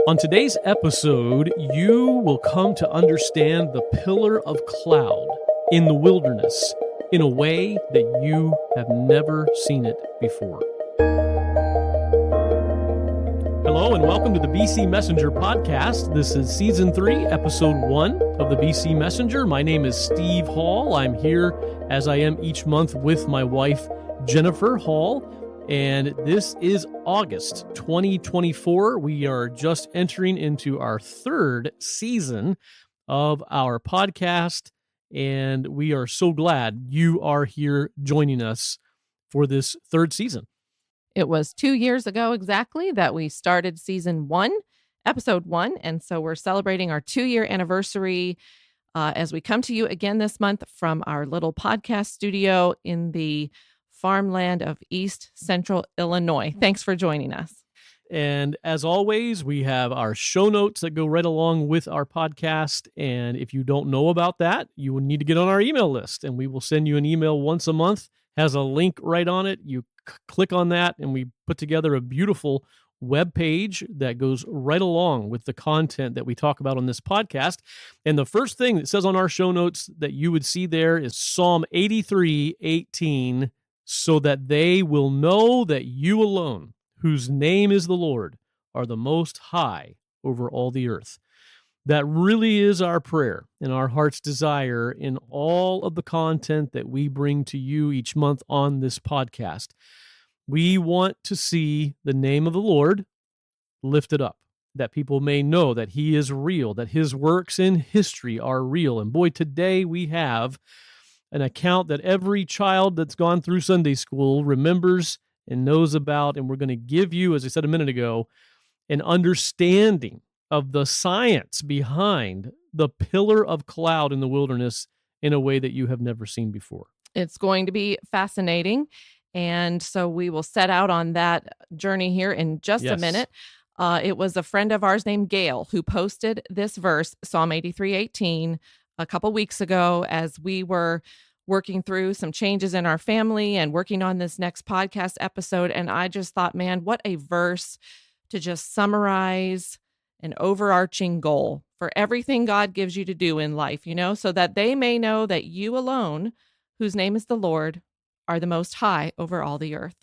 On today's episode, you will come to understand the pillar of cloud in the wilderness in a way that you have never seen it before. Hello and welcome to the BC Messenger podcast. This is Season 3, Episode 1 of the BC Messenger. My name is Steve Hall. I'm here, as I am each month, with my wife, Jennifer Hall. And this is August 2024. We are just entering into our third season of our podcast, and we are so glad you are here joining us for this third season. It was 2 years ago exactly that we started Season 1, Episode 1, and so we're celebrating our 2-year anniversary as we come to you again this month from our little podcast studio in the farmland of East Central Illinois. Thanks for joining us. And as always, we have our show notes that go right along with our podcast. And if you don't know about that, you will need to get on our email list, and we will send you an email once a month. Has a link right on it. You click on that, and we put together a beautiful web page that goes right along with the content that we talk about on this podcast. And the first thing that says on our show notes that you would see there is Psalm 83:18. So that they will know that you alone, whose name is the Lord, are the most high over all the earth. That really is our prayer and our heart's desire in all of the content that we bring to you each month on this podcast. We want to see the name of the Lord lifted up, that people may know that he is real, that his works in history are real. And boy, today we have an account that every child that's gone through Sunday school remembers and knows about. And we're going to give you, as I said a minute ago, an understanding of the science behind the pillar of cloud in the wilderness in a way that you have never seen before. It's going to be fascinating. And so we will set out on that journey here in just a minute. It was a friend of ours named Gail who posted this verse, Psalm 83:18, a couple weeks ago as we were working through some changes in our family and working on this next podcast episode. And I just thought, man, what a verse to just summarize an overarching goal for everything God gives you to do in life, so that they may know that you alone, whose name is the Lord, are the most high over all the earth.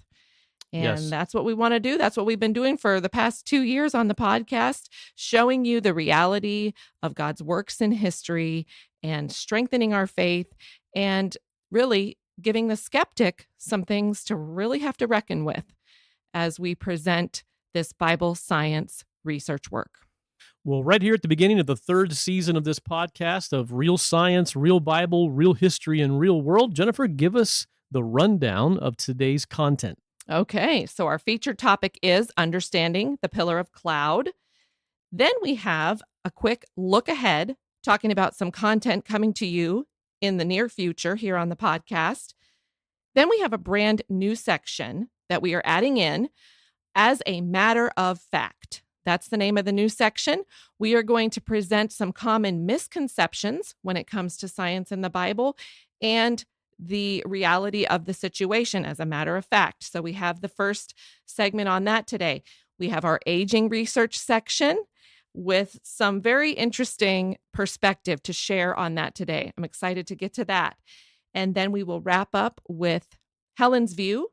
And That's what we want to do. That's what we've been doing for the past 2 years on the podcast, showing you the reality of God's works in history and strengthening our faith and really giving the skeptic some things to really have to reckon with as we present this Bible science research work. Well, right here at the beginning of the third season of this podcast of Real Science, Real Bible, Real History, and Real World, Jennifer, give us the rundown of today's content. Okay, so our featured topic is understanding the pillar of cloud. Then we have a quick look ahead, talking about some content coming to you in the near future here on the podcast. Then we have a brand new section that we are adding in as a matter of fact. That's the name of the new section. We are going to present some common misconceptions when it comes to science in the Bible and the reality of the situation as a matter of fact. So we have the first segment on that today. We have our aging research section with some very interesting perspective to share on that today. I'm excited to get to that. And then we will wrap up with Helen's View,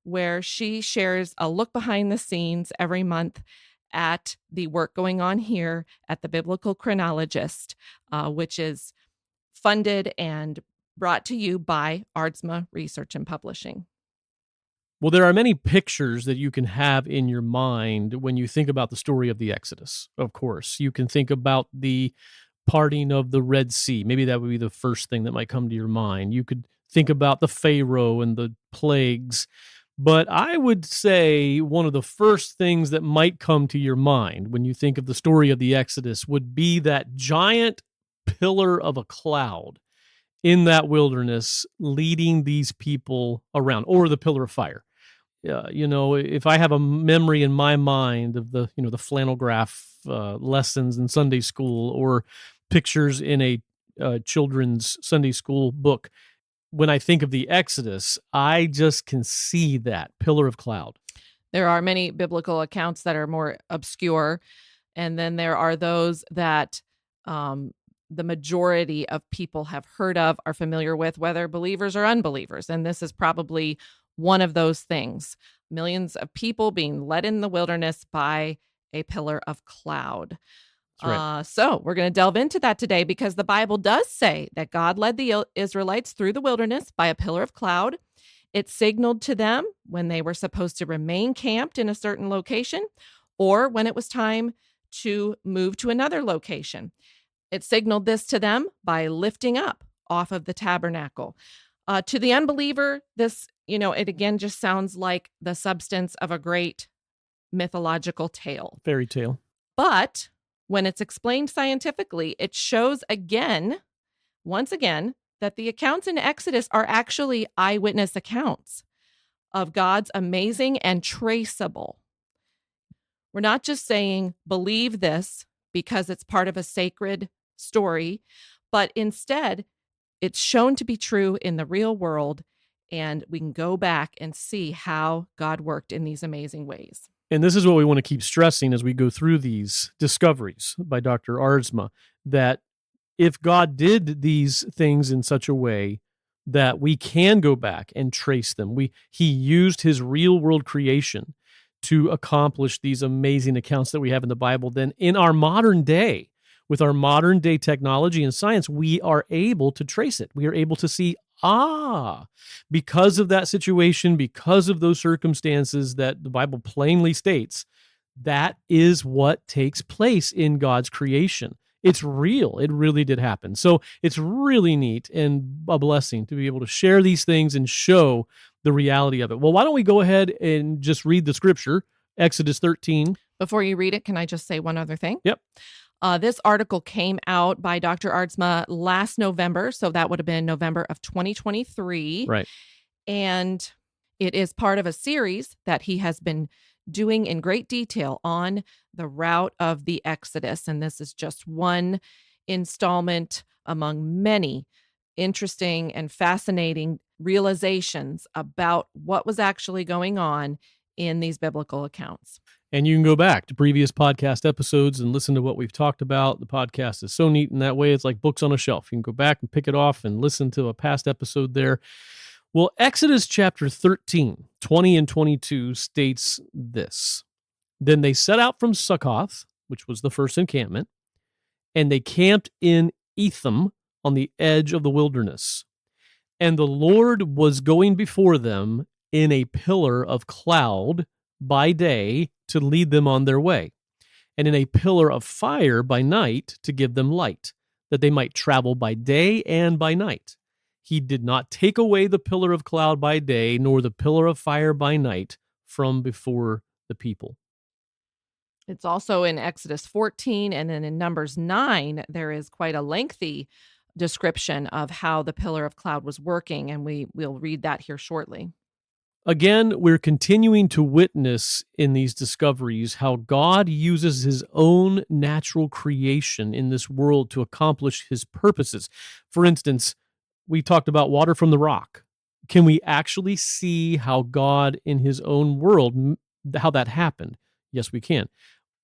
where she shares a look behind the scenes every month at the work going on here at the Biblical Chronologist, which is funded and brought to you by Aardsma Research and Publishing. Well, there are many pictures that you can have in your mind when you think about the story of the Exodus, of course. You can think about the parting of the Red Sea. Maybe that would be the first thing that might come to your mind. You could think about the Pharaoh and the plagues. But I would say one of the first things that might come to your mind when you think of the story of the Exodus would be that giant pillar of a cloud in that wilderness leading these people around, or the pillar of fire. If I have a memory in my mind of the flannel graph lessons in Sunday school or pictures in a children's Sunday school book, when I think of the Exodus, I just can see that pillar of cloud. There are many biblical accounts that are more obscure And then there are those that the majority of people have heard of, are familiar with, whether believers or unbelievers. And this is probably one of those things. Millions of people being led in the wilderness by a pillar of cloud. Right. So we're going to delve into that today because the Bible does say that God led the Israelites through the wilderness by a pillar of cloud. It signaled to them when they were supposed to remain camped in a certain location or when it was time to move to another location. It signaled this to them by lifting up off of the tabernacle. To the unbeliever, this, it again just sounds like the substance of a great mythological tale. Fairy tale. But when it's explained scientifically, it shows once again, that the accounts in Exodus are actually eyewitness accounts of God's amazing and traceable. We're not just saying, believe this because it's part of a sacred story, but instead, it's shown to be true in the real world, and we can go back and see how God worked in these amazing ways. And this is what we want to keep stressing as we go through these discoveries by Dr. Aardsma, that if God did these things in such a way that we can go back and trace them, he used his real world creation to accomplish these amazing accounts that we have in the Bible, then in our modern day, with our modern day technology and science, we are able to trace it. We are able to see, because of that situation, because of those circumstances that the Bible plainly states, that is what takes place in God's creation. It's real. It really did happen. So it's really neat and a blessing to be able to share these things and show the reality of it. Well, why don't we go ahead and just read the scripture, Exodus 13. Before you read it, can I just say one other thing? Yep. This article came out by Dr. Aardsma last November, so that would have been November of 2023. Right. And it is part of a series that he has been doing in great detail on the route of the Exodus. And this is just one installment among many interesting and fascinating realizations about what was actually going on in these biblical accounts. And you can go back to previous podcast episodes and listen to what we've talked about. The podcast is so neat in that way. It's like books on a shelf. You can go back and pick it off and listen to a past episode there. Well, Exodus chapter 13, 20 and 22 states this. Then they set out from Succoth, which was the first encampment, and they camped in Etham on the edge of the wilderness. And the Lord was going before them in a pillar of cloud by day to lead them on their way, and in a pillar of fire by night to give them light, that they might travel by day and by night. He did not take away the pillar of cloud by day, nor the pillar of fire by night from before the people. It's also in Exodus 14, and then in Numbers 9, there is quite a lengthy description of how the pillar of cloud was working, and we'll read that here shortly. Again, we're continuing to witness in these discoveries how God uses his own natural creation in this world to accomplish his purposes. For instance, we talked about water from the rock. Can we actually see how God in his own world, how that happened? Yes, we can.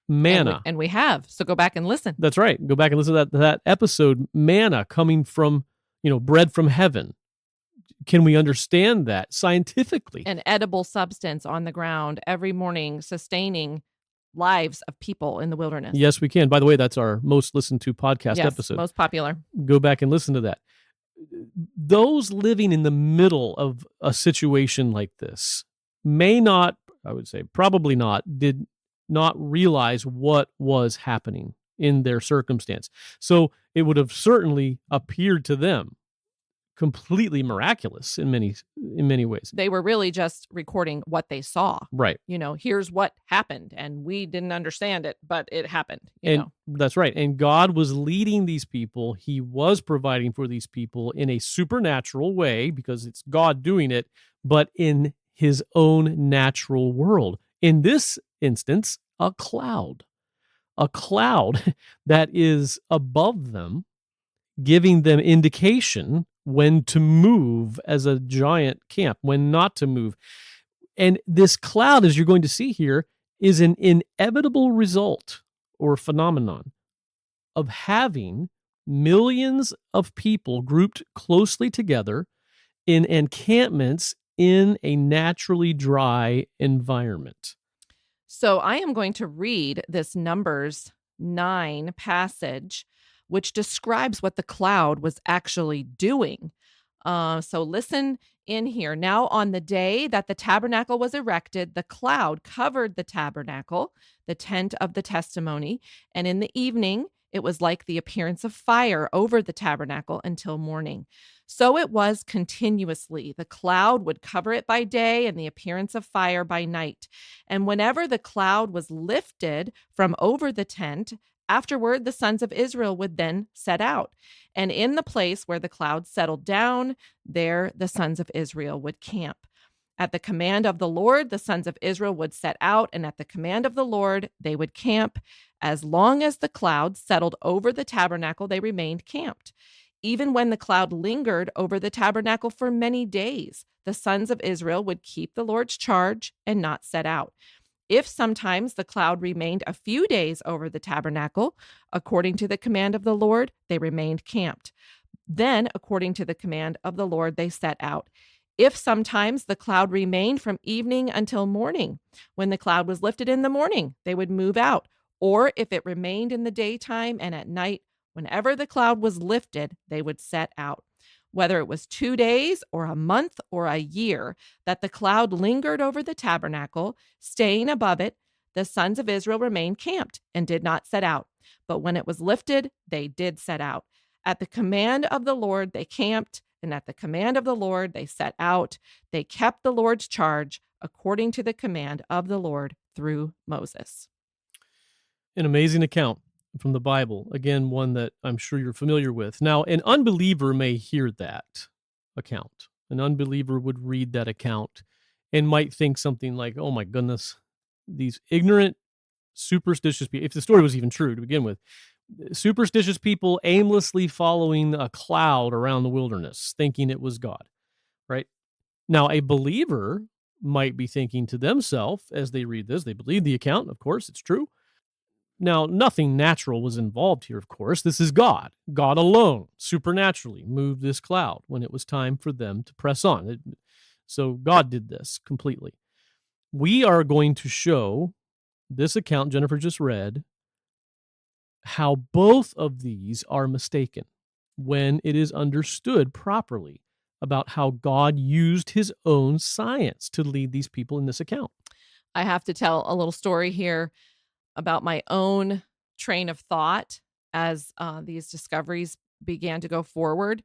Manna. And we have. So go back and listen. That's right. Go back and listen to that episode. Manna coming from, bread from heaven. Can we understand that scientifically? An edible substance on the ground every morning, sustaining lives of people in the wilderness. Yes, we can. By the way, that's our most listened to podcast episode. Most popular. Go back and listen to that. Those living in the middle of a situation like this may not, I would say probably not, did not realize what was happening in their circumstance. So it would have certainly appeared to them completely miraculous in many ways. They were really just recording what they saw. Right. Here's what happened, and we didn't understand it, but it happened. That's right. And God was leading these people. He was providing for these people in a supernatural way because it's God doing it, but in his own natural world. In this instance, a cloud that is above them, giving them indication when to move as a giant camp, when not to move. And this cloud, as you're going to see here, is an inevitable result or phenomenon of having millions of people grouped closely together in encampments in a naturally dry environment. So I am going to read this Numbers 9 passage, which describes what the cloud was actually doing. So listen in here. Now, on the day that the tabernacle was erected, the cloud covered the tabernacle, the tent of the testimony, and in the evening, it was like the appearance of fire over the tabernacle until morning. So it was continuously. The cloud would cover it by day and the appearance of fire by night. And whenever the cloud was lifted from over the tent, afterward the sons of Israel would then set out. And in the place where the cloud settled down, there the sons of Israel would camp. At the command of the Lord, the sons of Israel would set out, and at the command of the Lord, they would camp. As long as the cloud settled over the tabernacle, they remained camped. Even when the cloud lingered over the tabernacle for many days, the sons of Israel would keep the Lord's charge and not set out. If sometimes the cloud remained a few days over the tabernacle, according to the command of the Lord, they remained camped. Then, according to the command of the Lord, they set out. If sometimes the cloud remained from evening until morning, when the cloud was lifted in the morning, they would move out. Or if it remained in the daytime and at night, whenever the cloud was lifted, they would set out. Whether it was 2 days or a month or a year that the cloud lingered over the tabernacle, staying above it, the sons of Israel remained camped and did not set out. But when it was lifted, they did set out. At the command of the Lord, they camped, and at the command of the Lord, they set out. They kept the Lord's charge according to the command of the Lord through Moses. An amazing account from the Bible. Again, one that I'm sure you're familiar with. Now, an unbeliever may hear that account. An unbeliever would read that account and might think something like, oh my goodness, these ignorant, superstitious people, if the story was even true to begin with, superstitious people aimlessly following a cloud around the wilderness, thinking it was God, right? Now, a believer might be thinking to themselves as they read this, they believe the account, of course, it's true. Now, nothing natural was involved here, of course. This is God. God alone supernaturally moved this cloud when it was time for them to press on. So God did this completely. We are going to show this account Jennifer just read how both of these are mistaken when it is understood properly about how God used his own science to lead these people in this account. I have to tell a little story here about my own train of thought as these discoveries began to go forward.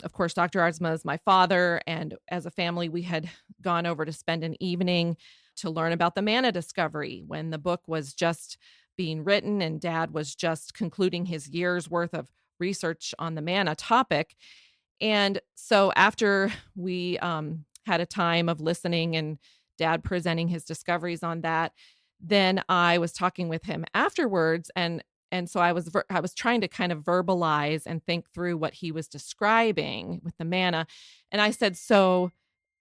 Of course, Dr. Aardsma is my father, and as a family, we had gone over to spend an evening to learn about the manna discovery when the book was just being written and Dad was just concluding his year's worth of research on the manna topic. And so after we had a time of listening and Dad presenting his discoveries on that, then I was talking with him afterwards, and so I was trying to kind of verbalize and think through what he was describing with the manna. And I said, so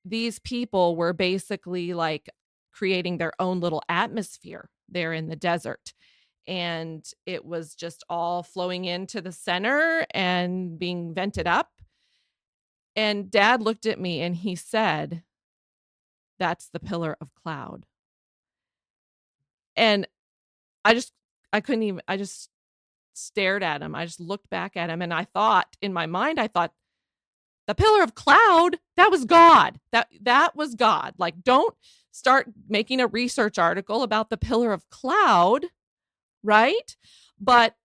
these people were basically like creating their own little atmosphere there in the desert. And it was just all flowing into the center and being vented up. And Dad looked at me and he said, that's the pillar of cloud. And I just stared at him. I just looked back at him and I thought in my mind, the pillar of cloud, that was God. That was God. Like, don't start making a research article about the pillar of cloud, right? But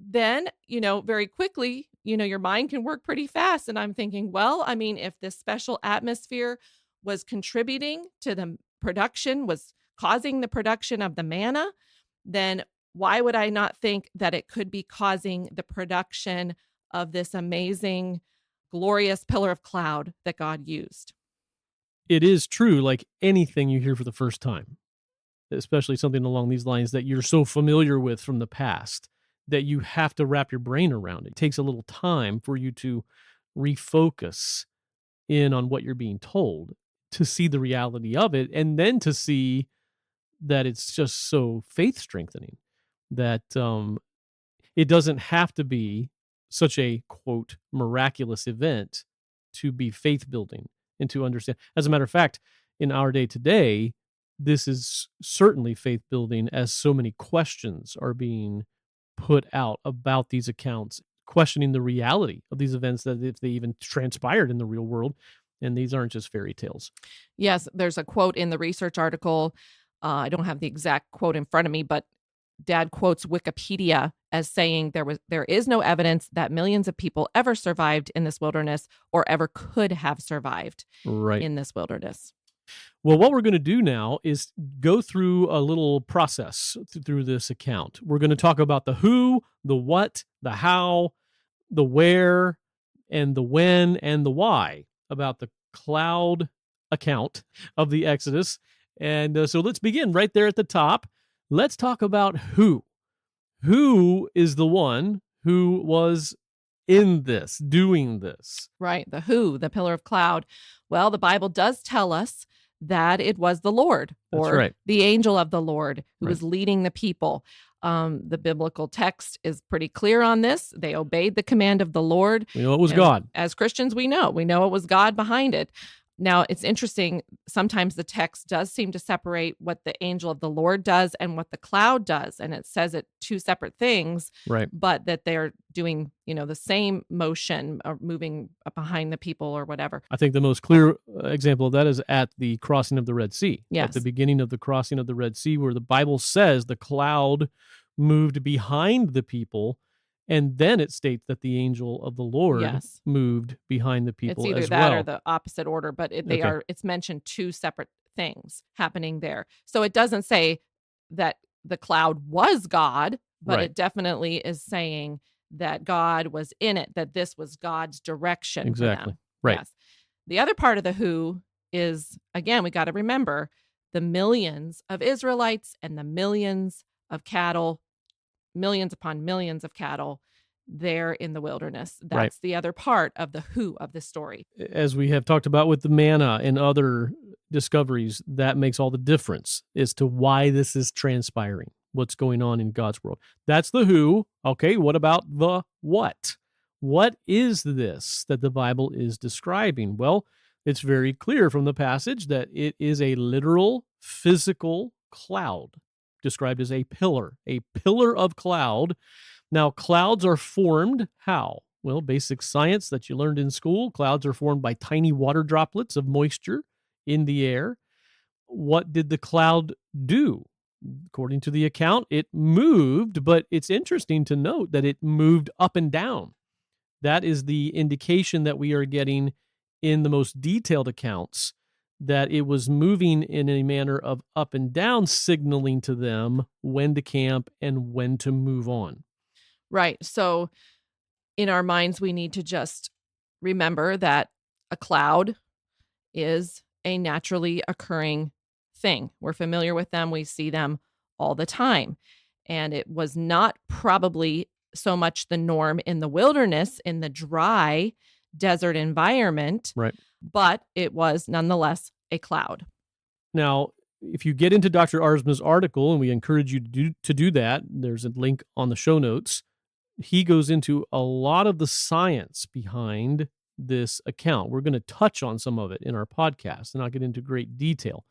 then, very quickly, your mind can work pretty fast. And I'm thinking, well, I mean, if this special atmosphere was contributing to the production, was causing the production of the manna, then why would I not think that it could be causing the production of this amazing, glorious pillar of cloud that God used? It is true, like anything you hear for the first time, especially something along these lines that you're so familiar with from the past, that you have to wrap your brain around. It takes a little time for you to refocus in on what you're being told, to see the reality of it, and then to see that it's just so faith strengthening. that it doesn't have to be such a, quote, miraculous event to be faith building and to understand. As a matter of fact, in our day today, this is certainly faith building as so many questions are being put out about these accounts, questioning the reality of these events, that if they even transpired in the real world, and these aren't just fairy tales. Yes, there's a quote in the research article. I don't have the exact quote in front of me, but Dad quotes Wikipedia as saying there is no evidence that millions of people ever survived in this wilderness or ever could have survived Right. in this wilderness. Well, what we're going to do now is go through a little process through this account. We're going to talk about the who, the what, the how, the where, and the when, and the why about the cloud account of the Exodus. And so let's begin right there at the top. Let's talk about who. Who is the one who was in this, doing this? Right. The who, the pillar of cloud. Well, the Bible does tell us that it was the Lord That's or right. the angel of the Lord who Right. was leading the people. The biblical text is pretty clear on this. They obeyed the command of the Lord. We know it was And God. As Christians, we know it was God behind it. Now, it's interesting. Sometimes the text does seem to separate what the angel of the Lord does and what the cloud does. And it says it two separate things, Right. but that they're doing, the same motion or moving behind the people or whatever. I think the most clear example of that is at the crossing of the Red Sea. Yes. At the beginning of the crossing of the Red Sea, where the Bible says the cloud moved behind the people, and then it states that the angel of the Lord Yes. moved behind the people It's either as that well. or the opposite order, but Okay. it's mentioned two separate things happening there. So it doesn't say that the cloud was God, but Right. it definitely is saying that God was in it, that this was God's direction for Exactly. them. Right. Yes. The other part of the who is, again, we got to remember the millions of Israelites and the millions of cattle, millions upon millions of cattle there in the wilderness. Right. That's the other part of the who of the story. As we have talked about with the manna and other discoveries, that makes all the difference as to why this is transpiring, what's going on in God's world. That's the who. Okay, what about the what? What is this that the Bible is describing? Well, it's very clear from the passage that it is a literal physical cloud, described as a pillar of cloud. Now, clouds are formed how? Well, basic science that you learned in school. Clouds are formed by tiny water droplets of moisture in the air. What did the cloud do? According to the account, it moved, but it's interesting to note that it moved up and down. That is the indication that we are getting in the most detailed accounts, that it was moving in a manner of up and down, signaling to them when to camp and when to move on. Right. So in our minds, we need to just remember that a cloud is a naturally occurring thing. We're familiar with them. We see them all the time. And it was not probably so much the norm in the wilderness, in the dry desert environment, Right. but it was nonetheless a cloud. Now, if you get into Dr. Aardsma's article, and we encourage you to do that, there's a link on the show notes. He goes into a lot of the science behind this account. We're going to touch on some of it in our podcast and not get into great detail.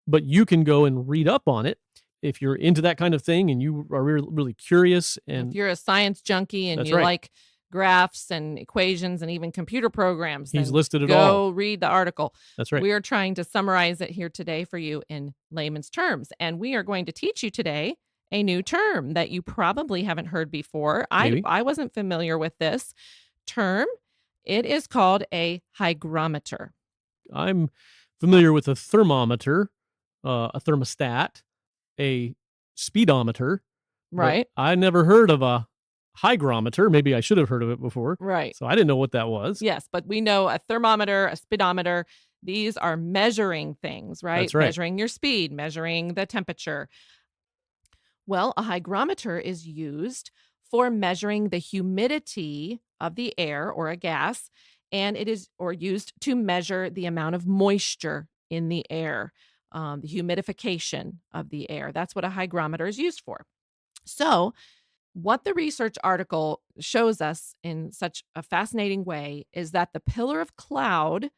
But you can go and read up on it if you're into that kind of thing and you are really curious. And if you're a science junkie and That's you right. like graphs and equations and even computer programs, he's then listed it go all. read the article. That's right. We are trying to summarize it here today for you in layman's terms. And we are going to teach you today a new term that you probably haven't heard before. Maybe. I wasn't familiar with this term. It is called a hygrometer. I'm familiar with a thermometer, a thermostat, a speedometer. but Right. I never heard of a hygrometer. Maybe I should have heard of it before. Right. So I didn't know what that was. Yes, but we know a thermometer, a speedometer, these are measuring things, right? That's right. Measuring your speed, measuring the temperature. Well, a hygrometer is used for measuring the humidity of the air or a gas, and it is used to measure the amount of moisture in the air, the humidification of the air. That's what a hygrometer is used for. So, what the research article shows us in such a fascinating way is that the pillar of cloud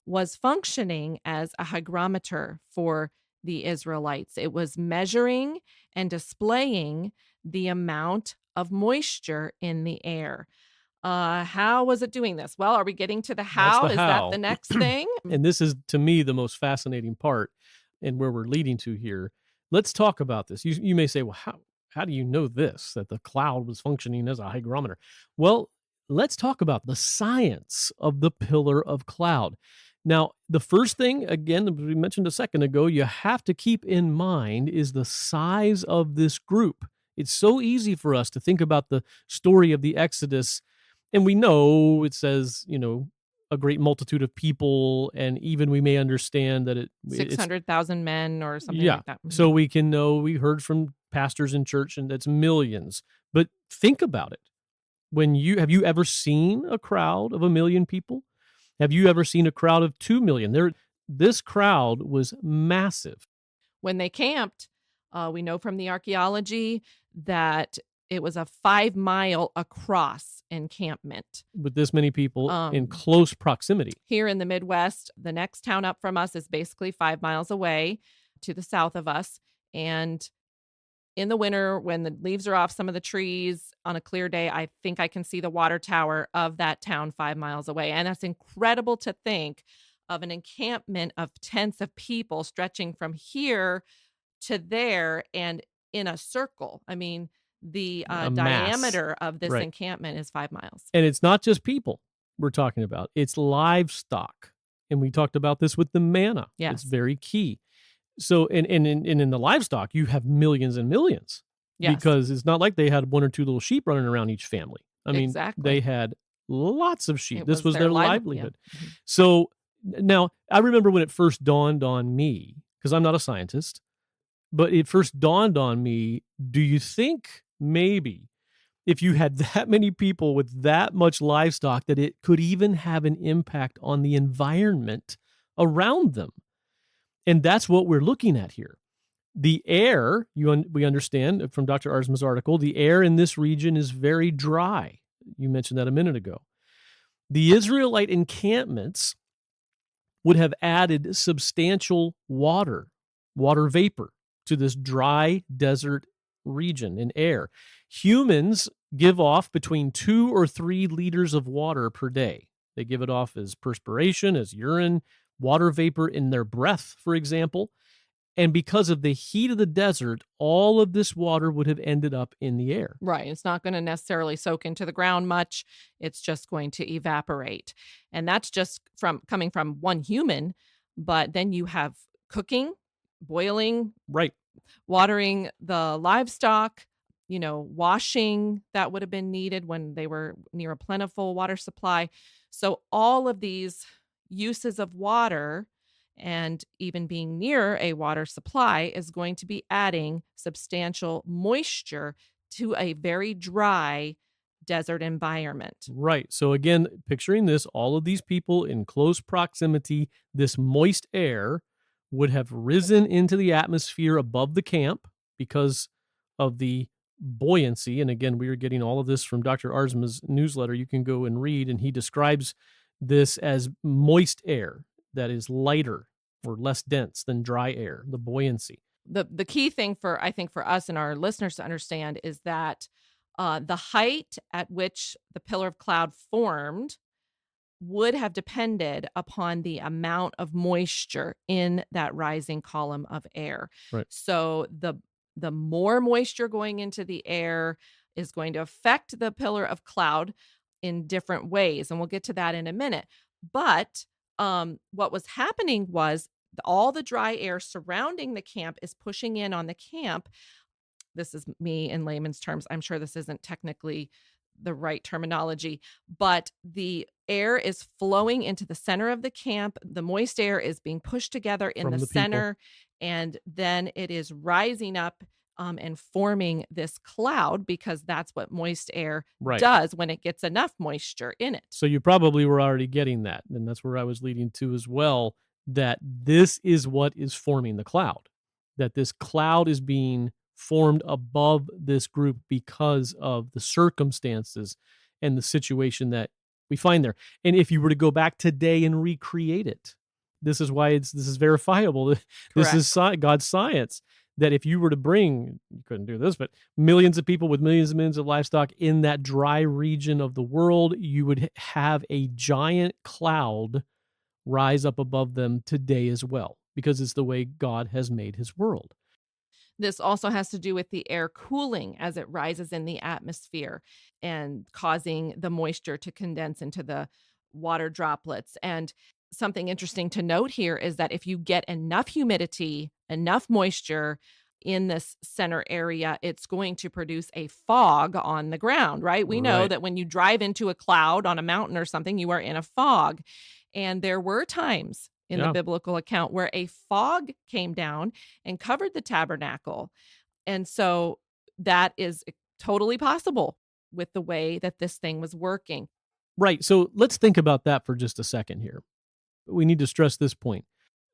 was functioning as a hygrometer for the Israelites. It was measuring and displaying the amount of moisture in the air. How was it doing this? Well, are we getting to the That's how? the Is that the how. next thing? And this is, to me, the most fascinating part and where we're leading to here. Let's talk about this. You may say, well, how do you know this, that the cloud was functioning as a hygrometer? Well, let's talk about the science of the pillar of cloud. Now, the first thing, again, that we mentioned a second ago, you have to keep in mind is the size of this group. It's so easy for us to think about the story of the Exodus, and we know it says, a great multitude of people, and even we may understand that it's 600,000 men or something yeah. like that. So we can know, we heard from pastors in church, and that's millions. But think about it. Have you ever seen a crowd of 1 million people? Have you ever seen a crowd of 2 million? This crowd was massive. When they camped, we know from the archaeology that it was a 5-mile across encampment. With this many people in close proximity. Here in the Midwest, the next town up from us is basically 5 miles away to the south of us. And in the winter, when the leaves are off some of the trees on a clear day, I think I can see the water tower of that town 5 miles away. And that's incredible to think of, an encampment of tens of people stretching from here to there and in a circle. I mean, the diameter of this encampment is 5 miles. And it's not just people we're talking about. It's livestock. And we talked about this with the manna. Yes. It's very key. So, and in the livestock, you have millions and millions. Yes. Because it's not like they had 1 or 2 little sheep running around each family. I mean, exactly. They had lots of sheep. It This was their livelihood. Yeah. Mm-hmm. So now I remember when it first dawned on me, because I'm not a scientist, but it first dawned on me, do you think maybe if you had that many people with that much livestock that it could even have an impact on the environment around them? And that's what we're looking at here. The air, we understand from Dr. Aardsma's article, the air in this region is very dry. You mentioned that a minute ago. The Israelite encampments would have added substantial water vapor to this dry desert region and air. Humans give off between 2 or 3 liters of water per day. They give it off as perspiration, as urine, water vapor in their breath, for example. And because of the heat of the desert, all of this water would have ended up in the air. Right. It's not going to necessarily soak into the ground much. It's just going to evaporate. And that's just coming from one human. But then you have cooking, boiling, right, watering the livestock, washing that would have been needed when they were near a plentiful water supply. So all of these uses of water and even being near a water supply is going to be adding substantial moisture to a very dry desert environment. Right. So again, picturing this, all of these people in close proximity, this moist air would have risen into the atmosphere above the camp because of the buoyancy. And again, we are getting all of this from Dr. Aardsma's newsletter. You can go and read, and he describes this as moist air that is lighter or less dense than dry air, the buoyancy. The key thing for us and our listeners to understand is that the height at which the pillar of cloud formed would have depended upon the amount of moisture in that rising column of air. Right. So the more moisture going into the air is going to affect the pillar of cloud in different ways. And we'll get to that in a minute. But what was happening was all the dry air surrounding the camp is pushing in on the camp. This is me in layman's terms. I'm sure this isn't technically the right terminology, but the air is flowing into the center of the camp. The moist air is being pushed together in the center, and then it is rising up and forming this cloud, because that's what moist air does when it gets enough moisture in it. So you probably were already getting that, and that's where I was leading to as well, that this is what is forming the cloud, that this cloud is being formed above this group because of the circumstances and the situation that we find there. And if you were to go back today and recreate it, this is why this is verifiable. This is God's science. That if you were to bring, you couldn't do this, but millions of people with millions and millions of livestock in that dry region of the world, you would have a giant cloud rise up above them today as well, because it's the way God has made his world. This also has to do with the air cooling as it rises in the atmosphere and causing the moisture to condense into the water droplets. And something interesting to note here is that if you get enough humidity, enough moisture in this center area, it's going to produce a fog on the ground, right? We know that when you drive into a cloud on a mountain or something, you are in a fog. And there were times in the biblical account where a fog came down and covered the tabernacle. And so that is totally possible with the way that this thing was working. Right. So let's think about that for just a second here. We need to stress this point.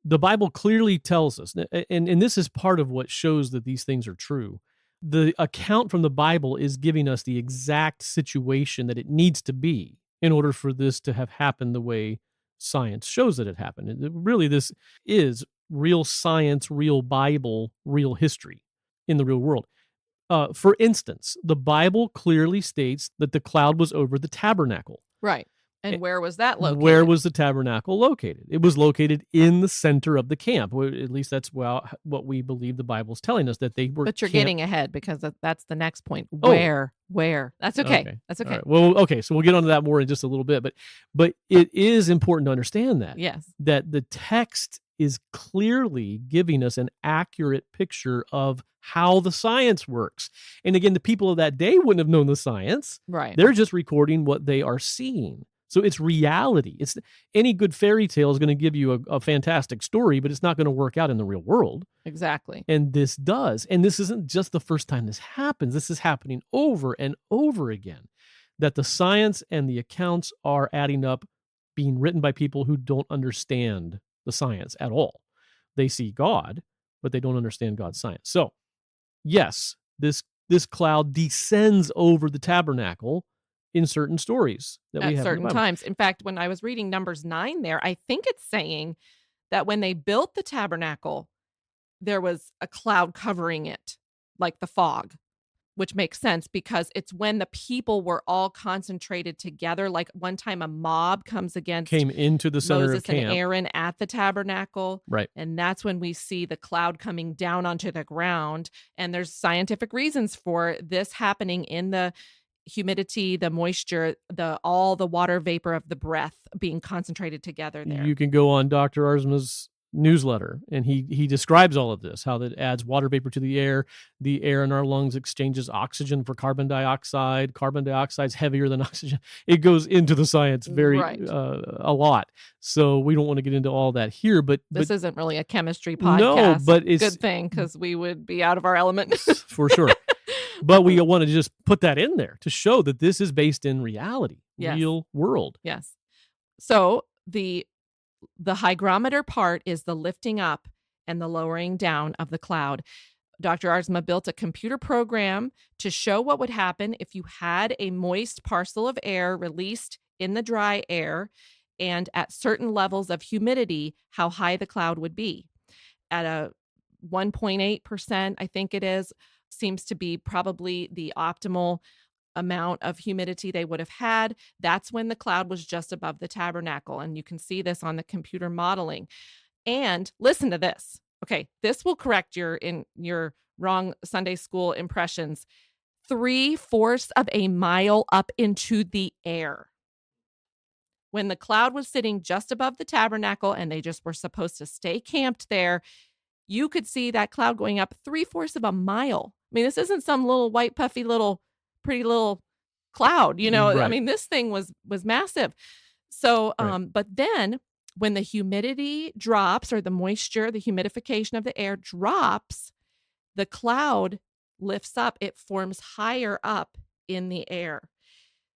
The Bible clearly tells us, and this is part of what shows that these things are true. The account from the Bible is giving us the exact situation that it needs to be in order for this to have happened the way science shows that it happened. Really, this is real science, real Bible, real history in the real world. For instance, the Bible clearly states that the cloud was over the tabernacle. Right. And where was that located? Where was the tabernacle located? It was located in the center of the camp. At least that's what we believe the Bible's telling us, that they were. But you're getting ahead, because that's the next point. Where? That's okay. That's okay. Right. Well, okay. So we'll get onto that more in just a little bit. But it is important to understand that. Yes. That the text is clearly giving us an accurate picture of how the science works. And again, the people of that day wouldn't have known the science. Right. They're just recording what they are seeing. So it's reality. It's any good fairy tale is going to give you a fantastic story, but it's not going to work out in the real world. Exactly. And this does. And this isn't just the first time this happens. This is happening over and over again, that the science and the accounts are adding up, being written by people who don't understand the science at all. They see God, but they don't understand God's science. So, yes, this cloud descends over the tabernacle in certain stories that we have at certain times. In fact, when I was reading Numbers 9 there, I think it's saying that when they built the tabernacle, there was a cloud covering it, like the fog, which makes sense because it's when the people were all concentrated together. Like one time a mob came into the center Moses of camp. and Aaron at the tabernacle. Right. And that's when we see the cloud coming down onto the ground. And there's scientific reasons for this happening in the humidity, the moisture, all the water vapor of the breath being concentrated together there. You can go on Dr. Aardsma's newsletter, and he describes all of this, how that adds water vapor to the air in our lungs exchanges oxygen for carbon dioxide. Carbon dioxide's heavier than oxygen. It goes into the science a lot. So we don't want to get into all that here, but this isn't really a chemistry podcast. No, but it's a good thing, because we would be out of our element. For sure. But we want to just put that in there to show that this is based in reality, real world. Yes. So the hygrometer part is the lifting up and the lowering down of the cloud. Dr. Aardsma built a computer program to show what would happen if you had a moist parcel of air released in the dry air, and at certain levels of humidity, how high the cloud would be. At a 1.8%, I think it is, seems to be probably the optimal amount of humidity they would have had. That's when the cloud was just above the tabernacle. And you can see this on the computer modeling. And listen to this. Okay, this will correct your wrong Sunday school impressions. 3/4 of a mile up into the air. When the cloud was sitting just above the tabernacle and they just were supposed to stay camped there, you could see that cloud going up 3/4 of a mile. I mean, this isn't some little white, puffy, pretty little cloud, Right. I mean, this thing was massive. So, but then when the humidity drops, or the moisture, the humidification of the air drops, the cloud lifts up. It forms higher up in the air.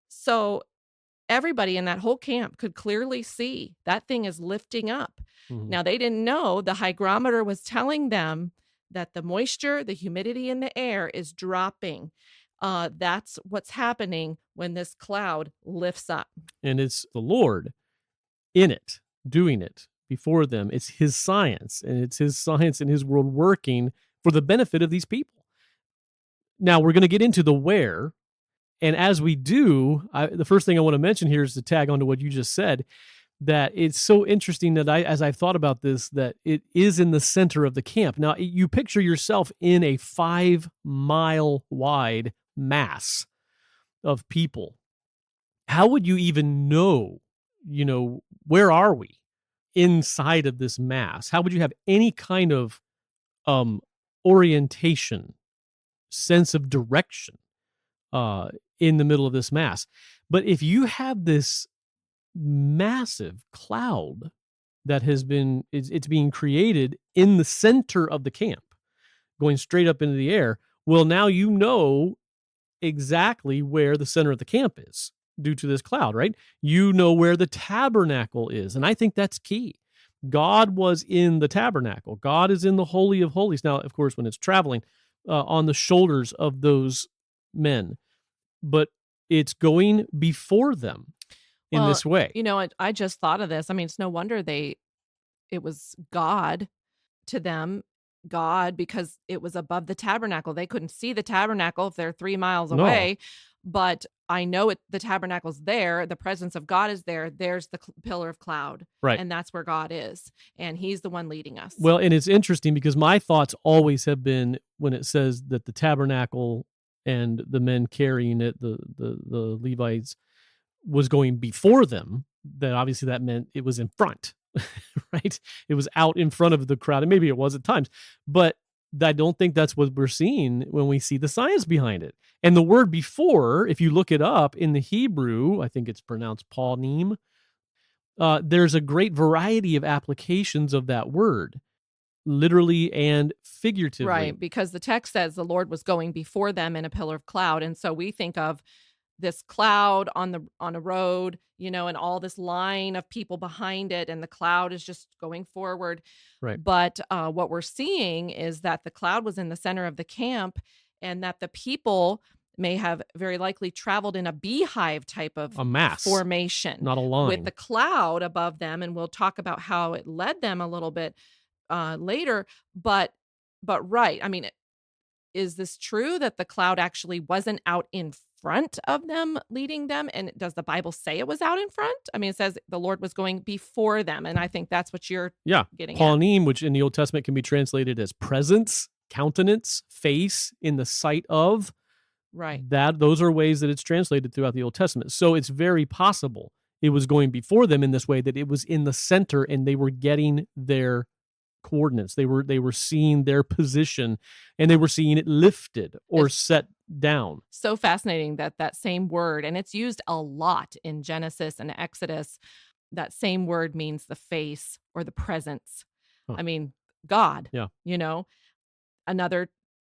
So everybody in that whole camp could clearly see that thing is lifting up. Mm-hmm. Now, they didn't know the hygrometer was telling them that the moisture, the humidity in the air is dropping. That's what's happening when this cloud lifts up. And it's the Lord in it, doing it before them. It's his science, and it's his science and his world working for the benefit of these people. Now, we're going to get into the where. And as we do, the first thing I want to mention here is to tag onto what you just said, that it's so interesting that as I've thought about this, that it is in the center of the camp. Now, you picture yourself in a 5-mile wide mass of people. How would you even know, where are we inside of this mass? How would you have any kind of orientation, sense of direction in the middle of this mass? But if you have this massive cloud that it's being created in the center of the camp, going straight up into the air, well, now you know exactly where the center of the camp is due to this cloud, right? You know where the tabernacle is, and I think that's key. God was in the tabernacle. God is in the Holy of Holies. Now, of course, when it's traveling on the shoulders of those men, but it's going before them in this way. I just thought of this. I mean, it's no wonder it was God to them, God, because it was above the tabernacle. They couldn't see the tabernacle if they're 3 miles away, but I know the tabernacle's there. The presence of God is there. There's the pillar of cloud, right? And that's where God is, and he's the one leading us. Well, and it's interesting because my thoughts always have been when it says that the tabernacle and the men carrying it, the Levites, was going before them, that obviously that meant it was in front, right? It was out in front of the crowd, and maybe it was at times, but I don't think that's what we're seeing when we see the science behind it. And the word before, if you look it up in the Hebrew, I think it's pronounced panim, there's a great variety of applications of that word, literally and figuratively. Right, because the text says the Lord was going before them in a pillar of cloud, and so we think of this cloud on a road, and all this line of people behind it, and the cloud is just going forward. Right. But what we're seeing is that the cloud was in the center of the camp, and that the people may have very likely traveled in a beehive type of a mass formation, not a line, with the cloud above them. And we'll talk about how it led them a little bit later. But right, I mean, is this true that the cloud actually wasn't out in front of them, leading them? And does the Bible say it was out in front? I mean, it says the Lord was going before them, and I think that's what you're getting at. Panim, which in the Old Testament can be translated as presence, countenance, face, in the sight of. Right. Those are ways that it's translated throughout the Old Testament. So it's very possible it was going before them in this way, that it was in the center and they were getting their coordinates. They were seeing their position, and they were seeing it lifted or set down. So fascinating that same word, and it's used a lot in Genesis and Exodus. That same word means the face or the presence. Huh. I mean, God. Yeah.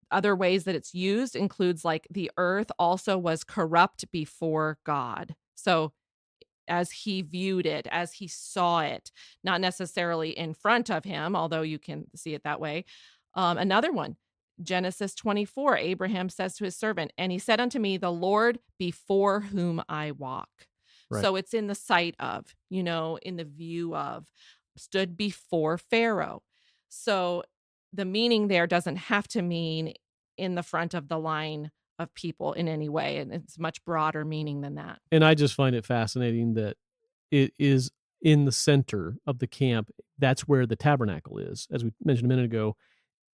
Other ways that it's used includes like the earth also was corrupt before God. So as he viewed it, as he saw it, not necessarily in front of him, although you can see it that way. Another one, Genesis 24, Abraham says to his servant, and he said unto me, the Lord before whom I walk. Right. So it's in the sight of, in the view of, stood before Pharaoh. So the meaning there doesn't have to mean in the front of the line of people in any way. And it's much broader meaning than that. And I just find it fascinating that it is in the center of the camp. That's where the tabernacle is, as we mentioned a minute ago.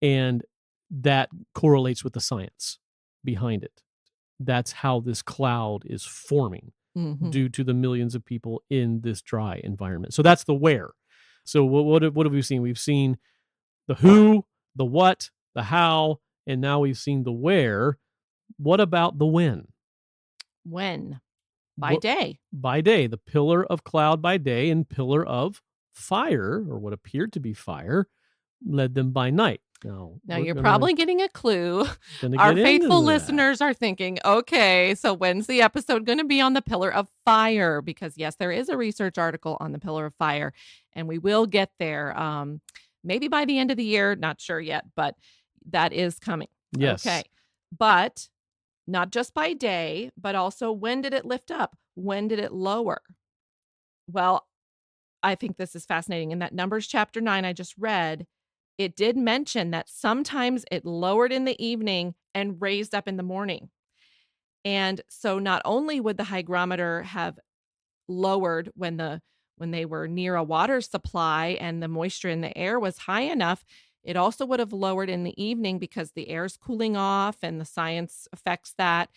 And that correlates with the science behind it. That's how this cloud is forming due to the millions of people in this dry environment. So that's the where. So what have we seen? We've seen the who, the what, the how, and now we've seen the where. What about the when? When? By day. By day. The pillar of cloud by day and pillar of fire, or what appeared to be fire, led them by night. Now you're probably getting a clue. Our faithful listeners are thinking, okay, so when's the episode going to be on the pillar of fire? Because yes, there is a research article on the pillar of fire, and we will get there. Maybe by the end of the year, not sure yet, but That is coming. Yes. Okay. But not just by day, but also when did it lift up? When did it lower? Well, I think this is fascinating. In that Numbers chapter 9 I just read, it did mention that sometimes it lowered in the evening and raised up in the morning. And so not only would the hygrometer have lowered when they were near a water supply and the moisture in the air was high enough, it also would have lowered in the evening because the air's cooling off and the science affects that.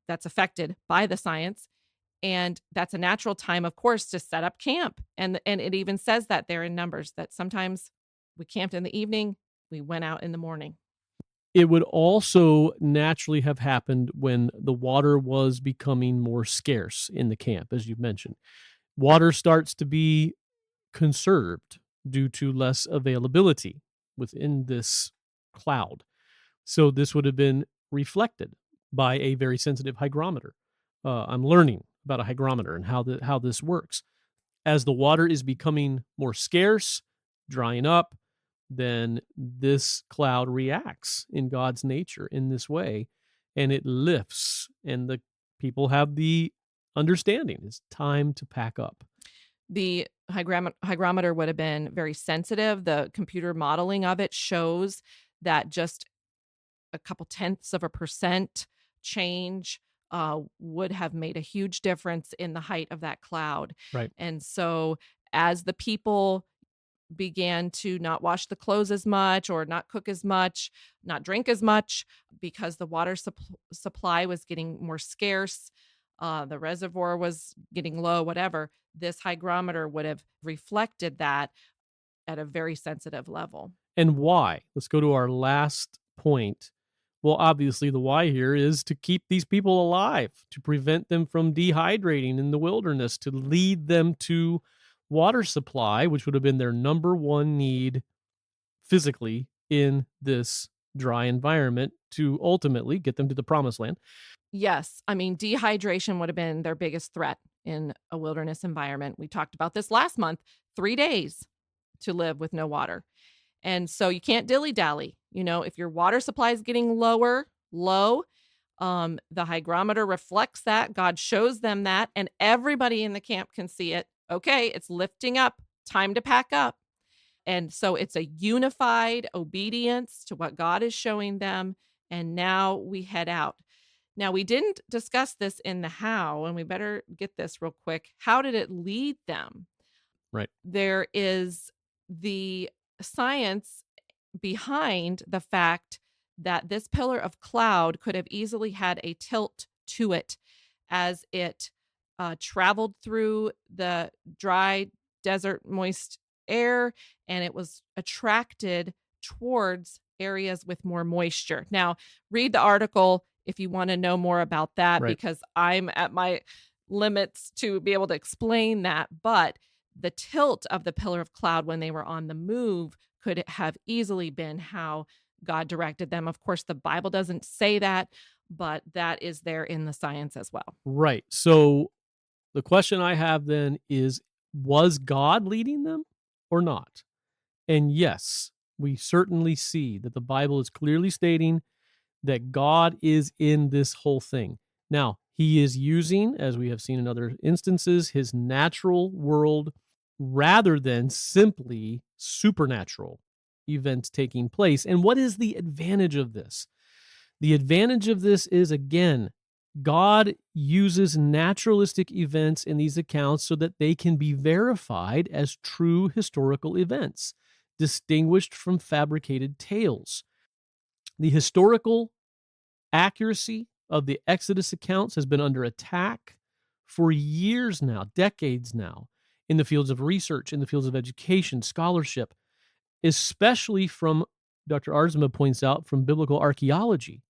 That's affected by the science. And that's a natural time, of course, to set up camp. And it even says that there in Numbers that sometimes we camped in the evening, we went out in the morning. It would also naturally have happened when the water was becoming more scarce in the camp, as you mentioned. Water starts to be conserved due to less availability within this cloud. So this would have been reflected by a very sensitive hygrometer. I'm learning about a hygrometer and how this works. As the water is becoming more scarce, drying up, then this cloud reacts in God's nature in this way, and it lifts, and the people have the understanding it's time to pack up. The hygrometer would have been very sensitive. The computer modeling of it shows that just a couple tenths of a percent change would have made a huge difference in the height of that cloud. Right. And so as the people began to not wash the clothes as much or not cook as much, not drink as much because the water supply was getting more scarce, the reservoir was getting low, whatever, this hygrometer would have reflected that at a very sensitive level. And why? Let's go to our last point. Well, obviously, the why here is to keep these people alive, to prevent them from dehydrating in the wilderness, to lead them to water supply, which would have been their number one need physically in this dry environment to ultimately get them to the promised land. Yes. I mean, dehydration would have been their biggest threat in a wilderness environment. We talked about this last month, 3 days to live with no water. And so you can't dilly-dally. You know, if your water supply is getting low, the hygrometer reflects that. God shows them that, and everybody in the camp can see it. Okay, it's lifting up, time to pack up. And so it's a unified obedience to what God is showing them. And now we head out. Now, we didn't discuss this in the how, and we better get this real quick. How did it lead them? Right. There is the science behind the fact that this pillar of cloud could have easily had a tilt to it as it traveled through the dry desert moist air, and it was attracted towards areas with more moisture. Now, read the article if you want to know more about that, Right. because I'm at my limits to be able to explain that. But the tilt of the pillar of cloud when they were on the move could have easily been how God directed them. Of course, the Bible doesn't say that, but that is there in the science as well. Right. So the question I have then is, was God leading them or not? And yes, we certainly see that the Bible is clearly stating that God is in this whole thing. Now, he is using, as we have seen in other instances, his natural world rather than simply supernatural events taking place. And what is the advantage of this? The advantage of this is, again, God uses naturalistic events in these accounts so that they can be verified as true historical events, distinguished from fabricated tales. The historical accuracy of the Exodus accounts has been under attack for years now, decades now, in the fields of research, in the fields of education, scholarship, especially from, Dr. Aardsma points out, from biblical archaeology.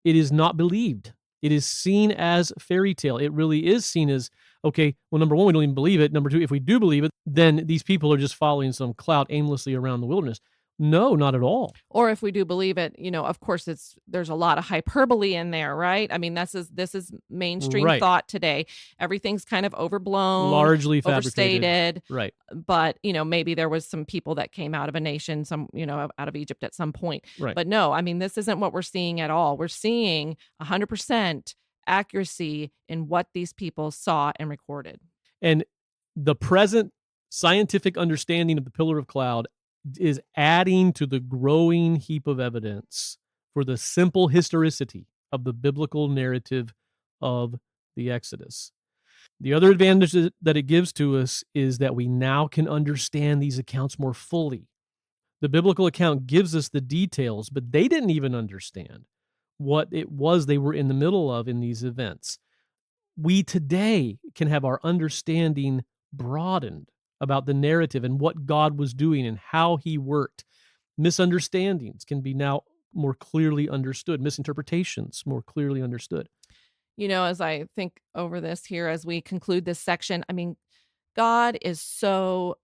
It is not believed. It is seen as fairy tale. It really is seen as, okay, well, number one, we don't even believe it. Number two, if we do believe it, then these people are just following some cloud aimlessly around the wilderness. No, not at all. Or if we do believe it, of course there's a lot of hyperbole in there, right? I mean, this is mainstream Right. thought today. Everything's kind of overblown, Largely fabricated. overstated. Right. But, maybe there was some people that came out of a nation, out of Egypt at some point. Right. But no, I mean, this isn't what we're seeing at all. We're seeing 100% accuracy in what these people saw and recorded. And the present scientific understanding of the pillar of cloud is adding to the growing heap of evidence for the simple historicity of the biblical narrative of the Exodus. The other advantage that it gives to us is that we now can understand these accounts more fully. The biblical account gives us the details, but they didn't even understand what it was they were in the middle of in these events. We today can have our understanding broadened about the narrative and what God was doing and how he worked. Misunderstandings can be now more clearly understood, misinterpretations more clearly understood. As I think over this here, as we conclude this section, I mean, God is so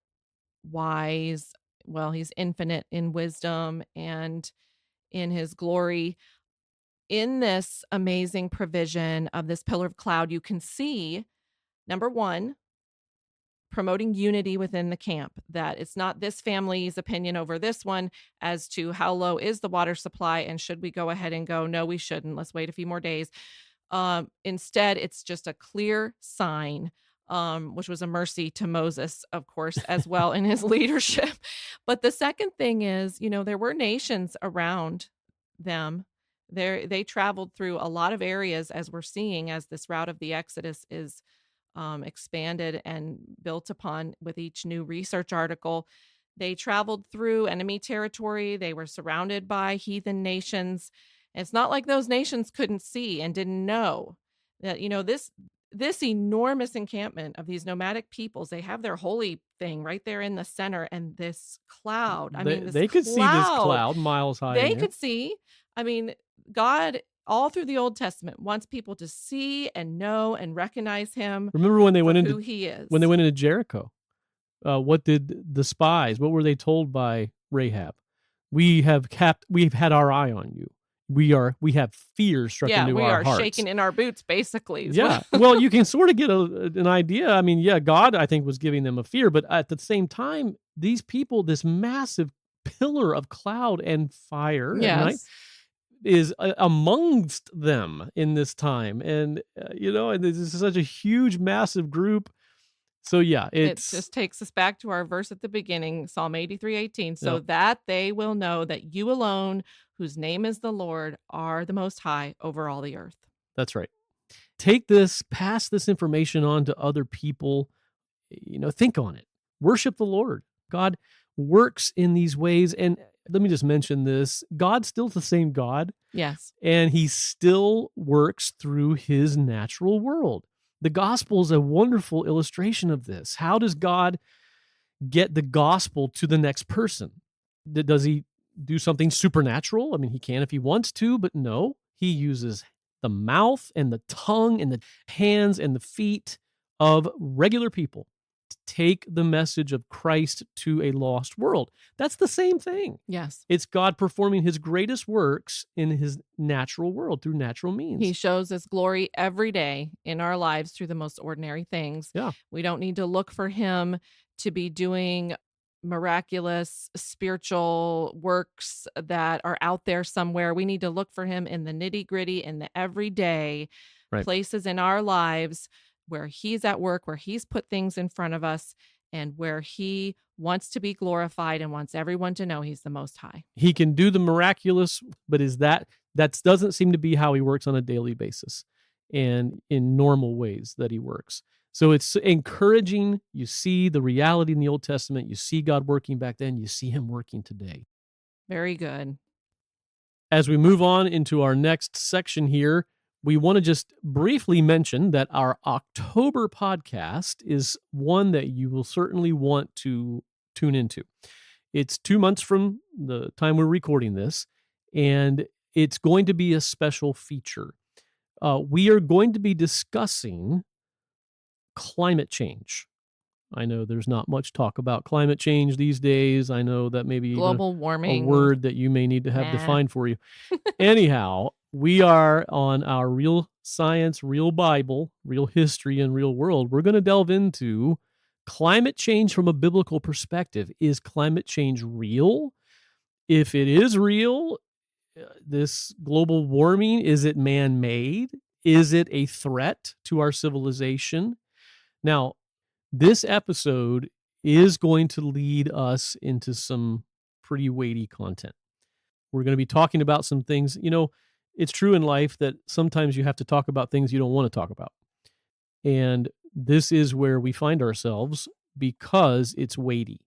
wise. Well, he's infinite in wisdom and in his glory. In this amazing provision of this pillar of cloud, you can see, number one, promoting unity within the camp, that it's not this family's opinion over this one as to how low is the water supply and should we go ahead and go, no, we shouldn't. Let's wait a few more days. Instead, it's just a clear sign, which was a mercy to Moses, of course, as well in his leadership. But the second thing is, there were nations around them. They traveled through a lot of areas, as we're seeing, as this route of the Exodus is expanded and built upon with each new research article. They traveled through enemy territory. They were surrounded by heathen nations. It's not like those nations couldn't see and didn't know that, this enormous encampment of these nomadic peoples, they have their holy thing right there in the center, and this cloud. They could see this cloud miles high. They could see. I mean, God, all through the Old Testament, wants people to see and know and recognize him. Remember when they went into who he is. When they went into Jericho, what did the spies? What were they told by Rahab? We've had our eye on you. We have fear struck into our hearts. We are shaking in our boots, basically. Yeah. Well, you can sort of get an idea. I mean, yeah, God, I think, was giving them a fear, but at the same time, these people, this massive pillar of cloud and fire at night, is amongst them in this time. And, and this is such a huge, massive group. So, yeah, it just takes us back to our verse at the beginning, Psalm 83:18. So that they will know that you alone, whose name is the Lord, are the Most High over all the earth. That's right. Pass this information on to other people. Think on it. Worship the Lord. God works in these ways. And let me just mention this. God's still the same God. Yes. And he still works through his natural world. The gospel is a wonderful illustration of this. How does God get the gospel to the next person? Does he do something supernatural? I mean, he can if he wants to, but no. He uses the mouth and the tongue and the hands and the feet of regular people to take the message of Christ to a lost world. That's the same thing. Yes. It's God performing his greatest works in his natural world through natural means. He shows his glory every day in our lives through the most ordinary things. Yeah. We don't need to look for him to be doing miraculous spiritual works that are out there somewhere. We need to look for him in the nitty-gritty, in the everyday places in our lives where he's at work, where he's put things in front of us, and where he wants to be glorified and wants everyone to know he's the Most High. He can do the miraculous, but that doesn't seem to be how he works on a daily basis and in normal ways that he works. So it's encouraging. You see the reality in the Old Testament. You see God working back then. You see him working today. Very good. As we move on into our next section here, we want to just briefly mention that our October podcast is one that you will certainly want to tune into. It's 2 months from the time we're recording this, and it's going to be a special feature. We are going to be discussing climate change. I know there's not much talk about climate change these days. I know that maybe even Global a warming. word that you may need to have Nah. defined for you. Anyhow, we are on our Real Science, Real Bible, Real History, and Real World. We're going to delve into climate change from a biblical perspective. Is climate change real? If it is real, this global warming, is it man-made? Is it a threat to our civilization? Now, this episode is going to lead us into some pretty weighty content. We're going to be talking about some things, it's true in life that sometimes you have to talk about things you don't want to talk about. And this is where we find ourselves because it's weighty.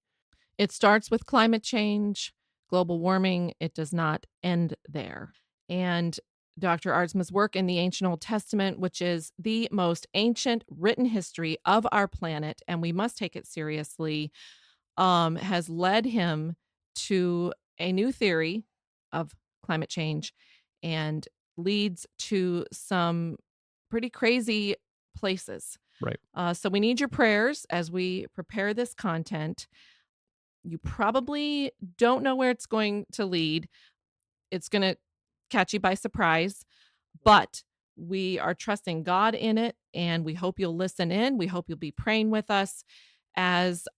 It starts with climate change, global warming. It does not end there. And Dr. Aardsma's work in the ancient Old Testament, which is the most ancient written history of our planet, and we must take it seriously, has led him to a new theory of climate change and leads to some pretty crazy places. Right. So we need your prayers as we prepare this content. You probably don't know where it's going to lead. It's going to catch you by surprise, but we are trusting God in it, and we hope you'll listen in. We hope you'll be praying with us as